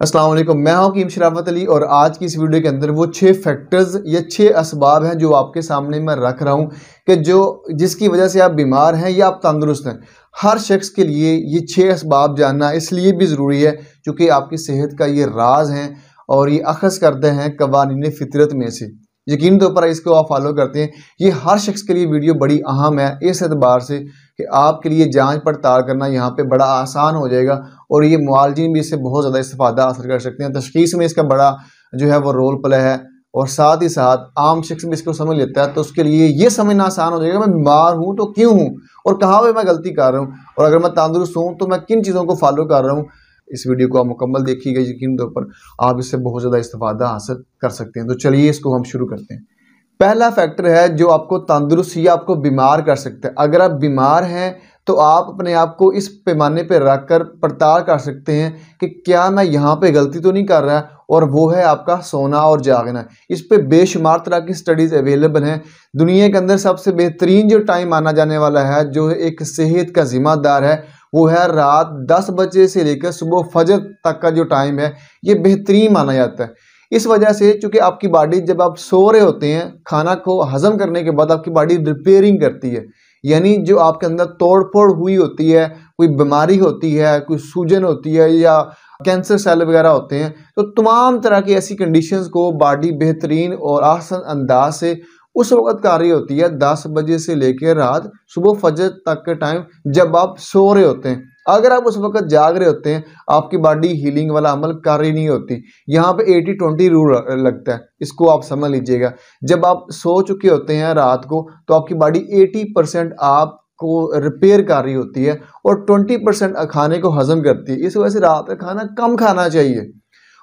अस्सलाम वालेकुम, मैं हूं कीम शराफत अली और आज की इस वीडियो के अंदर वो 6 फैक्टर्स या 6 असबाब हैं जो आपके सामने मैं रख रहा हूं कि जिसकी वजह से आप बीमार हैं या आप तंदुरुस्त हैं। हर शख्स के लिए ये 6 असबाब जानना इसलिए भी ज़रूरी है क्योंकि आपकी सेहत का ये राज हैं और ये अखज़ करते हैं कवानीन फितरत में से। यकीन तौर पर इसको आप फॉलो करते हैं। ये हर शख्स के लिए वीडियो बड़ी अहम है इस एतबार से कि आपके लिए जांच पड़ताल करना यहाँ पे बड़ा आसान हो जाएगा और ये मुआलजीन भी इससे बहुत ज़्यादा इस्तेफादा हासिल कर सकते हैं। तशख़ीस में इसका बड़ा जो है वो रोल प्ले है और साथ ही साथ आम शख्स भी इसको समझ लेता है तो उसके लिए ये समझना आसान हो जाएगा मैं बीमार हूँ तो क्यों हूँ और कहाँ पर मैं गलती कर रहा हूँ और अगर मैं तंदुरुस्त हूँ तो मैं किन चीज़ों को फॉलो कर रहा हूँ। इस वीडियो को आप मुकम्मल देखिएगा, यकीन तौर पर आप इससे बहुत ज़्यादा इस्तेफादा हासिल कर सकते हैं। तो चलिए इसको हम शुरू करते हैं। पहला फैक्टर है जो आपको तंदुरुस्त या आपको बीमार कर सकता है। अगर आप बीमार हैं तो आप अपने आप को इस पैमाने पर रख कर पड़ताल कर सकते हैं कि क्या मैं यहाँ पे गलती तो नहीं कर रहा, और वो है आपका सोना और जागना। इस पे बेशुमार तरह की स्टडीज़ अवेलेबल हैं। दुनिया के अंदर सबसे बेहतरीन जो टाइम माना जाने वाला है जो एक सेहत का ज़िम्मेदार है वो है रात 10 बजे से लेकर सुबह फजर तक का जो टाइम है ये बेहतरीन माना जाता है। इस वजह से चूँकि आपकी बॉडी जब आप सो रहे होते हैं खाना को हज़म करने के बाद आपकी बॉडी रिपेयरिंग करती है, यानी जो आपके अंदर तोड़ फोड़ हुई होती है, कोई बीमारी होती है, कोई सूजन होती है या कैंसर सेल वगैरह होते हैं, तो तमाम तरह की ऐसी कंडीशंस को बॉडी बेहतरीन और आसान अंदाज से उस वक्त कर रही होती है 10 बजे से लेकर रात सुबह फजर तक के टाइम जब आप सो रहे होते हैं। अगर आप उस वक्त जाग रहे होते हैं आपकी बॉडी हीलिंग वाला अमल कर रही नहीं होती। यहाँ पे 80-20 रूल लगता है, इसको आप समझ लीजिएगा। जब आप सो चुके होते हैं रात को तो आपकी बॉडी 80% आपको रिपेयर कर रही होती है और 20% खाने को हजम करती है। इस वजह से रात का खाना कम खाना चाहिए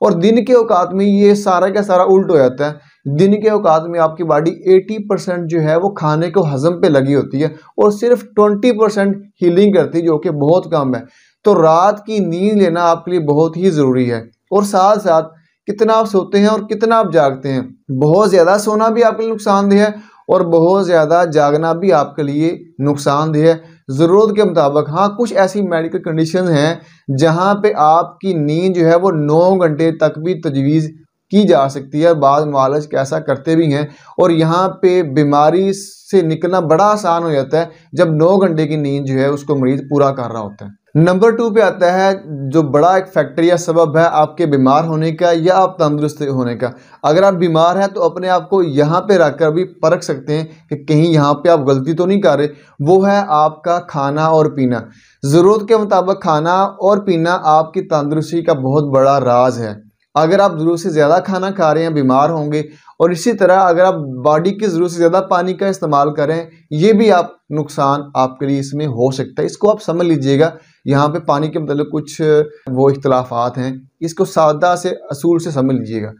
और दिन के औकात में ये सारा का सारा उल्ट हो जाता है। दिन के औकात में आपकी बॉडी 80% जो है वो खाने को हजम पे लगी होती है और सिर्फ 20% हीलिंग करती है, जो कि बहुत कम है। तो रात की नींद लेना आपके लिए बहुत ही ज़रूरी है और साथ साथ कितना आप सोते हैं और कितना आप जागते हैं। बहुत ज़्यादा सोना भी आपके लिए नुकसानदेह है और बहुत ज़्यादा जागना भी आपके लिए नुकसानदेह है ज़रूरत के मुताबिक। हाँ, कुछ ऐसी मेडिकल कंडीशन हैं जहाँ पे आपकी नींद जो है वो 9 घंटे तक भी तजवीज़ की जा सकती है। बाद मुआलिज ऐसा करते भी हैं और यहाँ पे बीमारी से निकलना बड़ा आसान हो जाता है जब 9 घंटे की नींद जो है उसको मरीज पूरा कर रहा होता है। नंबर 2 पे आता है जो बड़ा एक फैक्टर या सबब है आपके बीमार होने का या आप तंदुरुस्त होने का। अगर आप बीमार हैं तो अपने आप को यहाँ पे रखकर भी परख सकते हैं कि कहीं यहाँ पे आप गलती तो नहीं कर रहे। वो है आपका खाना और पीना। ज़रूरत के मुताबिक खाना और पीना आपकी तंदुरुस्ती का बहुत बड़ा राज है। अगर आप ज़रूरत से ज़्यादा खाना खा रहे हैं बीमार होंगे और इसी तरह अगर आप बॉडी की ज़रूरत से ज़्यादा पानी का इस्तेमाल करें ये भी आप नुकसान आपके लिए इसमें हो सकता है। इसको आप समझ लीजिएगा। यहाँ पे पानी के मतलब कुछ वो इख्तलाफात हैं, इसको सादा से असूल से समझ लीजिएगा।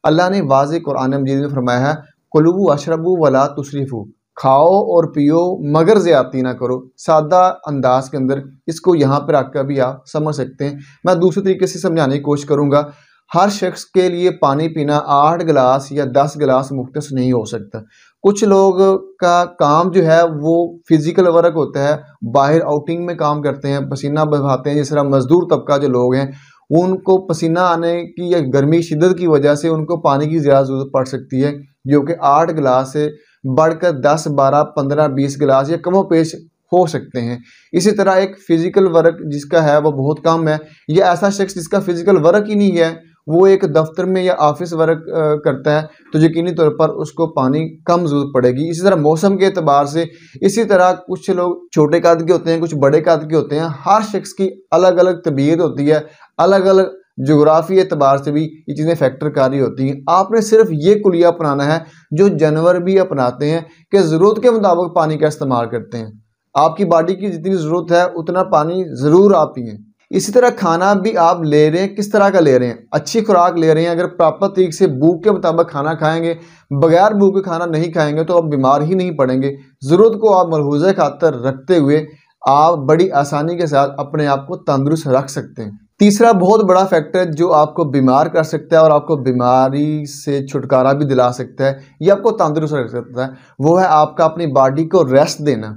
अल्लाह ने वाज़ेह कुरान मजीद में फरमाया है कुलू अशरबू वला तुसरिफू, खाओ और पियो मगर ज़्यादती ना करो। सादा अंदाज के अंदर इसको यहाँ पर रख कर भी आप समझ सकते हैं। मैं दूसरे तरीके से समझाने की कोशिश करूँगा। हर शख्स के लिए पानी पीना 8 गिलास या 10 गिलास मुख्तस नहीं हो सकता। कुछ लोग का काम जो है वो फिज़िकल वर्क होता है, बाहर आउटिंग में काम करते हैं, पसीना बहाते हैं। जिस तरह मज़दूर तबका जो लोग हैं उनको पसीना आने की या गर्मी की शिद्दत की वजह से उनको पानी की ज़्यादा ज़रूरत पड़ सकती है, जो कि 8 गिलास से बढ़कर 10, 12, 15, 20 गिलास या कमो पेश हो सकते हैं। इसी तरह एक फ़िज़िकल वर्क जिसका है वो बहुत कम है या ऐसा शख्स जिसका फ़िज़िकल वर्क ही नहीं है, वो एक दफ्तर में या ऑफिस वर्क करता है, तो यकीनी तौर पर उसको पानी कम ज़रूरत पड़ेगी। इसी तरह मौसम के एतबार से, इसी तरह कुछ लोग छोटे कद के होते हैं, कुछ बड़े कद के होते हैं। हर शख्स की अलग अलग तबीयत होती है, अलग अलग जोग्राफी एतबार से भी ये चीज़ें फैक्टर कर रही होती हैं। आपने सिर्फ ये कुलिया अपनाना है जो जानवर भी अपनाते हैं कि ज़रूरत के मुताबिक पानी का इस्तेमाल करते हैं। आपकी बॉडी की जितनी ज़रूरत है उतना पानी ज़रूर आप पिएँ। इसी तरह खाना भी आप ले रहे हैं किस तरह का ले रहे हैं, अच्छी खुराक ले रहे हैं। अगर प्रॉपर तरीके से भूख के मुताबिक खाना खाएंगे, बगैर भूख के खाना नहीं खाएंगे तो आप बीमार ही नहीं पड़ेंगे। ज़रूरत को आप मलहूज़े खातर रखते हुए आप बड़ी आसानी के साथ अपने आप को तंदुरुस्त रख सकते हैं। तीसरा बहुत बड़ा फैक्टर जो आपको बीमार कर सकता है और आपको बीमारी से छुटकारा भी दिला सकता है या आपको तंदुरुस्त रख सकता है, वो है आपका अपनी बॉडी को रेस्ट देना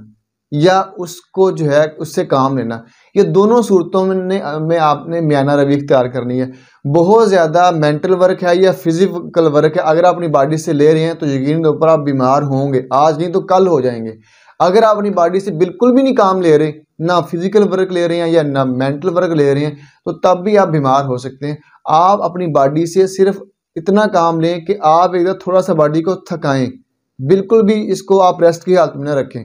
या उसको जो है उससे काम लेना। ये दोनों सूरतों में आपने मियाना रवि इख्तियार करनी है। बहुत ज़्यादा मेंटल वर्क है या फिजिकल वर्क है, अगर आप अपनी बॉडी से ले रहे हैं तो यकीन के ऊपर आप बीमार होंगे, आज नहीं तो कल हो जाएंगे। अगर आप अपनी बॉडी से बिल्कुल भी नहीं काम ले रहे, ना फिजिकल वर्क ले रहे हैं या ना मेंटल वर्क ले रहे हैं, तो तब भी आप बीमार हो सकते हैं। आप अपनी बॉडी से सिर्फ इतना काम लें कि आप एकदम थोड़ा सा बॉडी को थकाएं, बिल्कुल भी इसको आप रेस्ट की हालत में ना रखें,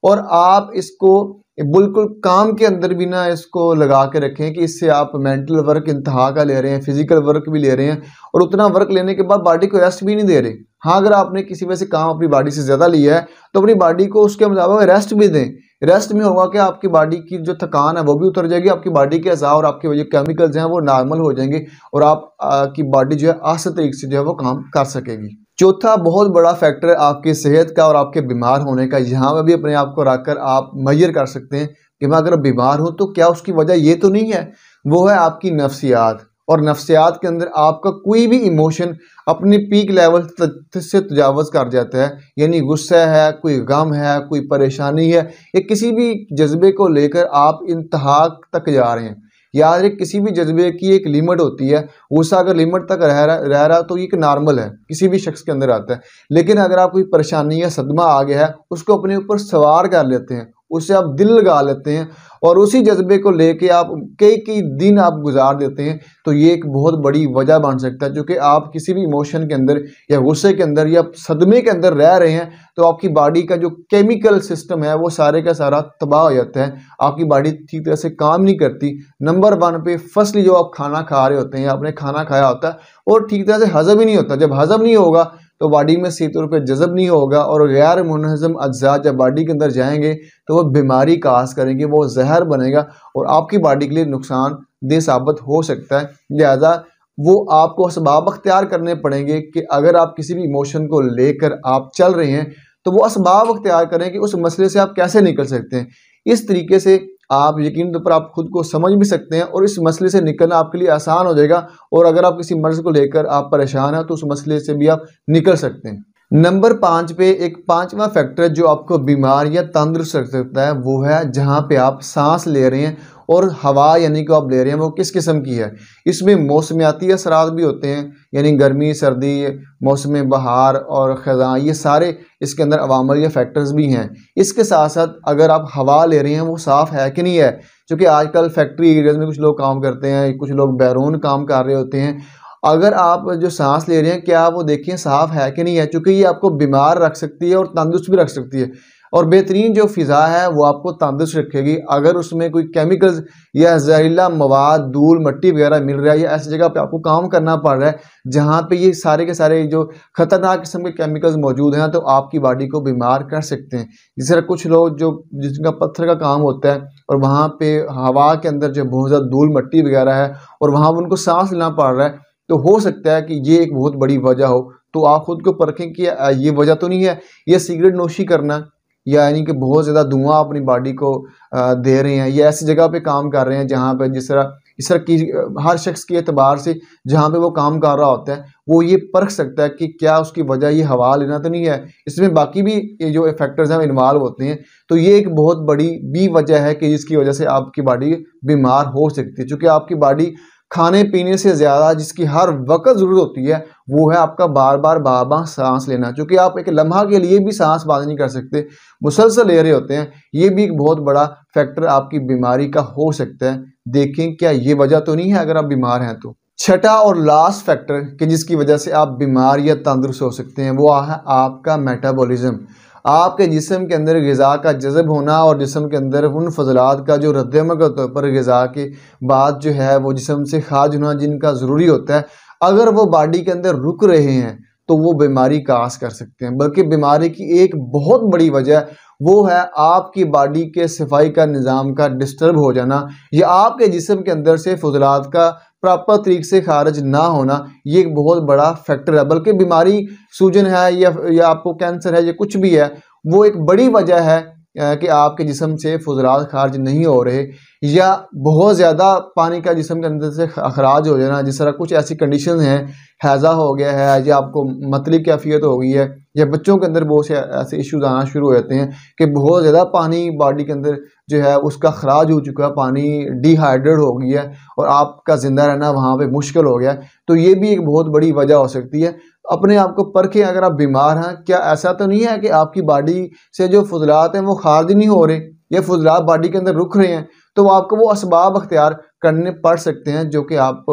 और आप इसको बिल्कुल काम के अंदर भी ना इसको लगा के रखें कि इससे आप मेंटल वर्क इंतहा का ले रहे हैं, फिजिकल वर्क भी ले रहे हैं, और उतना वर्क लेने के बाद बॉडी को रेस्ट भी नहीं दे रहे। हाँ, अगर आपने किसी वजह से काम अपनी बॉडी से ज़्यादा लिया है तो अपनी बॉडी को उसके मुताबिक रेस्ट भी दें। रेस्ट में होगा कि आपकी बॉडी की जो थकान है वो भी उतर जाएगी, आपकी बॉडी के अज़ा और आपके जो केमिकल्स हैं वो नॉर्मल हो जाएंगे, और आप की बॉडी जो है आसान तरीके से जो है वो काम कर सकेगी। चौथा बहुत बड़ा फैक्टर आपकी सेहत का और आपके बीमार होने का, यहाँ पर भी अपने आप को रखकर आप मेजर कर सकते हैं कि मैं अगर बीमार हूँ तो क्या उसकी वजह ये तो नहीं है, वो है आपकी नफ्सियात। और नफ्सियात के अंदर आपका कोई भी इमोशन अपने पीक लेवल से तजावज़ कर जाता है, यानी गुस्सा है, कोई गम है, कोई परेशानी है, या किसी भी जज्बे को लेकर आप इंतहा तक जा रहे हैं। याद रखें, किसी भी जज्बे की एक लिमिट होती है, गुस्सा अगर लिमिट तक रह रहा तो ये एक नॉर्मल है, किसी भी शख्स के अंदर आता है। लेकिन अगर आप कोई परेशानी या सदमा आ गया है, उसको अपने ऊपर सवार कर लेते हैं, उससे आप दिल लगा लेते हैं और उसी जज्बे को लेके आप कई कई दिन आप गुजार देते हैं, तो ये एक बहुत बड़ी वजह बन सकता है। क्योंकि आप किसी भी इमोशन के अंदर या गुस्से के अंदर या सदमे के अंदर रह रहे हैं, तो आपकी बॉडी का जो केमिकल सिस्टम है वो सारे का सारा तबाह हो जाता है, आपकी बॉडी ठीक तरह से काम नहीं करती। नंबर 1 पे फर्स्टली जो आप खाना खा रहे होते हैं, आपने खाना खाया होता है और ठीक तरह से हजम ही नहीं होता। जब हजम नहीं होगा तो बॉडी में सही तौर पे जज़ब नहीं होगा, और गैर मुनहज़म अज्जा जब बॉडी के अंदर जाएंगे तो वो बीमारी का आस करेंगे, वो जहर बनेगा और आपकी बॉडी के लिए नुकसानदेह साबित हो सकता है। लिहाजा वो आपको असबाब अख्तियार करने पड़ेंगे कि अगर आप किसी भी इमोशन को लेकर आप चल रहे हैं तो वो असबाब अख्तियार करें कि उस मसले से आप कैसे निकल सकते हैं। इस तरीके से आप यकीन तौर पर आप खुद को समझ भी सकते हैं और इस मसले से निकलना आपके लिए आसान हो जाएगा। और अगर आप किसी मर्ज़ को लेकर आप परेशान हैं तो उस मसले से भी आप निकल सकते हैं। नंबर 5 पे एक 5वां फैक्टर जो आपको बीमार या तंदुरुस्त रख सकता है, वो है जहाँ पे आप सांस ले रहे हैं और हवा यानी कि आप ले रहे हैं वो किस किस्म की है। इसमें मौसमियाती असरात भी होते हैं, यानी गर्मी, सर्दी, मौसम बहार और ख़ज़ां, ये सारे इसके अंदर अवामल या फैक्टर्स भी हैं। इसके साथ साथ अगर आप हवा ले रहे हैं वो साफ़ है कि नहीं है, क्योंकि आजकल फैक्ट्री एरियाज़ में कुछ लोग काम करते हैं, कुछ लोग बैरून काम कर रहे होते हैं। अगर आप जो सांस ले रहे हैं क्या वो देखें साफ़ है कि नहीं है, क्योंकि ये आपको बीमार रख सकती है और तंदुरुस्त भी रख सकती है। और बेहतरीन जो फ़िज़ा है वो आपको तंदुरुस्त रखेगी। अगर उसमें कोई केमिकल्स या जहरीला मवाद, धूल, मिट्टी वगैरह मिल रहा है या ऐसी जगह पे आपको काम करना पड़ रहा है जहाँ पे ये सारे के सारे जो ख़तरनाक किस्म के केमिकल्स मौजूद हैं, तो आपकी बॉडी को बीमार कर सकते हैं। जिस तरह कुछ लोग जो जिनका पत्थर का काम होता है और वहाँ पे हवा के अंदर जो बहुत ज़्यादा धूल मिट्टी वगैरह है और वहाँ उनको सांस लेना पड़ रहा है, तो हो सकता है कि ये एक बहुत बड़ी वजह हो। तो आप खुद को परखें कि ये वजह तो नहीं है, ये सिगरेट नोशी करना या यानी कि बहुत ज़्यादा धुआं अपनी बॉडी को दे रहे हैं, या ऐसी जगह पे काम कर रहे हैं जहाँ पे इस तरह की हर शख्स के एतबार से जहाँ पे वो काम कर रहा होता है वो ये परख सकता है कि क्या उसकी वजह ये हवा लेना तो नहीं है। इसमें बाकी भी ये जो फैक्टर्स हैं इन्वॉल्व होते हैं, तो ये एक बहुत बड़ी भी वजह है कि जिसकी वजह से आपकी बॉडी बीमार हो सकती है। चूँकि आपकी बॉडी खाने पीने से ज़्यादा जिसकी हर वक्त ज़रूरत होती है वो है आपका बार बार सांस लेना। क्योंकि आप एक लम्हा के लिए भी सांस बंद नहीं कर सकते, मुसलसल ले रहे होते हैं। ये भी एक बहुत बड़ा फैक्टर आपकी बीमारी का हो सकता है। देखें क्या ये वजह तो नहीं है अगर आप बीमार हैं तो। छठा और लास्ट फैक्टर कि जिसकी वजह से आप बीमार या तंदुरुस्त हो सकते हैं वो है आपका मेटाबॉलिज्म। आपके जिस्म के अंदर ग़िज़ा का जज़ब होना और जिस्म के अंदर उन फजलात का जो रद्द-ए-अमल के तौर पर ग़िज़ा के बाद जो है वो जिस्म से खारिज होना जिनका ज़रूरी होता है, अगर वो बॉडी के अंदर रुक रहे हैं तो वो बीमारी का आस कर सकते हैं। बल्कि बीमारी की एक बहुत बड़ी वजह वो है आपकी बॉडी के सफाई का निज़ाम का डिस्टर्ब हो जाना, या आपके जिस्म के अंदर से फजलात का प्रॉपर तरीके से खारिज ना होना। ये एक बहुत बड़ा फैक्टर है। बल्कि बीमारी सूजन है या आपको कैंसर है या कुछ भी है, वो एक बड़ी वजह है कि आपके जिस्म से फुजलात खारिज नहीं हो रहे या बहुत ज़्यादा पानी का जिस्म के अंदर से अखराज हो जाना, जिस तरह कुछ ऐसी कंडीशन हैं, हैज़ा हो गया है या आपको मतली कैफियत हो गई है, या बच्चों के अंदर बहुत से ऐसे इश्यूज आना शुरू हो जाते हैं कि बहुत ज़्यादा पानी बॉडी के अंदर जो है उसका खराज हो चुका है, पानी डिहाइड्रेट हो गई है और आपका ज़िंदा रहना वहाँ पे मुश्किल हो गया है। तो ये भी एक बहुत बड़ी वजह हो सकती है। अपने आप को परखें, अगर आप बीमार हैं, क्या ऐसा तो नहीं है कि आपकी बॉडी से जो फुजलात हैं वो खारिज नहीं हो रहे या फुजलात बॉडी के अंदर रुक रहे हैं, तो आपको वो असबाब अख्तियार करने पड़ सकते हैं जो कि आप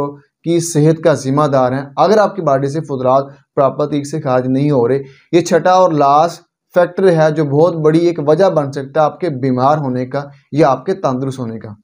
की सेहत का जिम्मेदार हैं। अगर आपकी बॉडी से फुजलात प्रॉपर तरीके से खारिज नहीं हो रहे, ये छठा और लास्ट फैक्टर है जो बहुत बड़ी एक वजह बन सकता है आपके बीमार होने का या आपके तंदुरुस्त होने का।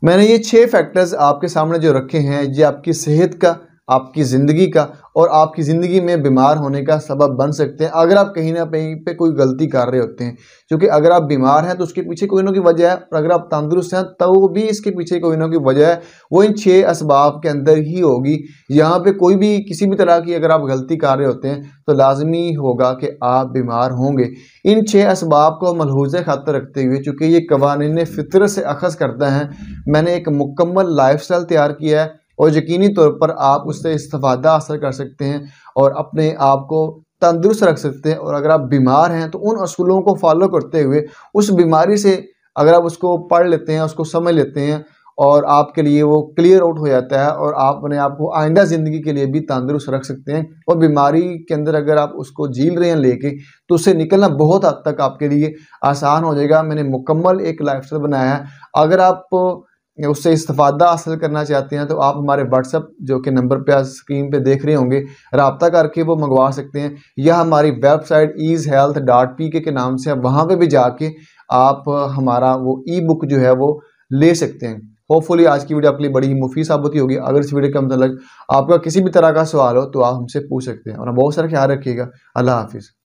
मैंने ये 6 फैक्टर्स आपके सामने जो रखे हैं, ये आपकी सेहत का, आपकी ज़िंदगी का और आपकी ज़िंदगी में बीमार होने का सबब बन सकते हैं अगर आप कहीं ना कहीं पे कोई गलती कर रहे होते हैं। क्योंकि अगर आप बीमार हैं तो उसके पीछे कोई ना कोई वजह है, और अगर आप तंदुरुस्त हैं तो भी इसके पीछे कोई ना कोई वजह है, वो इन 6 असबाब के अंदर ही होगी। यहाँ पे कोई भी किसी भी तरह की अगर आप गलती कर रहे होते हैं तो लाजमी होगा कि आप बीमार होंगे। इन 6 असबाब को मलहूज़ खातर रखते हुए, चूँकि ये कवानीन फितरत से अखज़ करता है, मैंने एक मुकम्मल लाइफस्टाइल तैयार किया है और यकीनी तौर पर आप उससे इस्तेफ़ादा हासिल कर सकते हैं और अपने आप को तंदुरुस्त रख सकते हैं। और अगर आप बीमार हैं तो उन असूलों को फॉलो करते हुए उस बीमारी से अगर आप उसको पढ़ लेते हैं, उसको समझ लेते हैं और आपके लिए वो क्लियर आउट हो जाता है और आप अपने आप को आइंदा ज़िंदगी के लिए भी तंदुरुस्त रख सकते हैं। और बीमारी के अंदर अगर आप उसको झील रहे हैं लेके, तो उससे निकलना बहुत हद तक आपके लिए आसान हो जाएगा। मैंने मुकम्मल एक लाइफस्टाइल बनाया है। अगर आप उससे इस्तेफ़ादा हासिल करना चाहते हैं तो आप हमारे व्हाट्सएप जो कि नंबर पे आज स्क्रीन पे देख रहे होंगे, रब्ता करके वो मंगवा सकते हैं, या हमारी वेबसाइट easehealth.pk के नाम से वहाँ पे भी जाके आप हमारा वो ई बुक जो है वो ले सकते हैं। होपफुली आज की वीडियो आपके लिए बड़ी मुफीद साबित होगी। अगर इस वीडियो के मतलब आपका किसी भी तरह का सवाल हो तो आप हमसे पूछ सकते हैं। और बहुत सारा ख्याल रखिएगा। अल्लाह हाफिज़।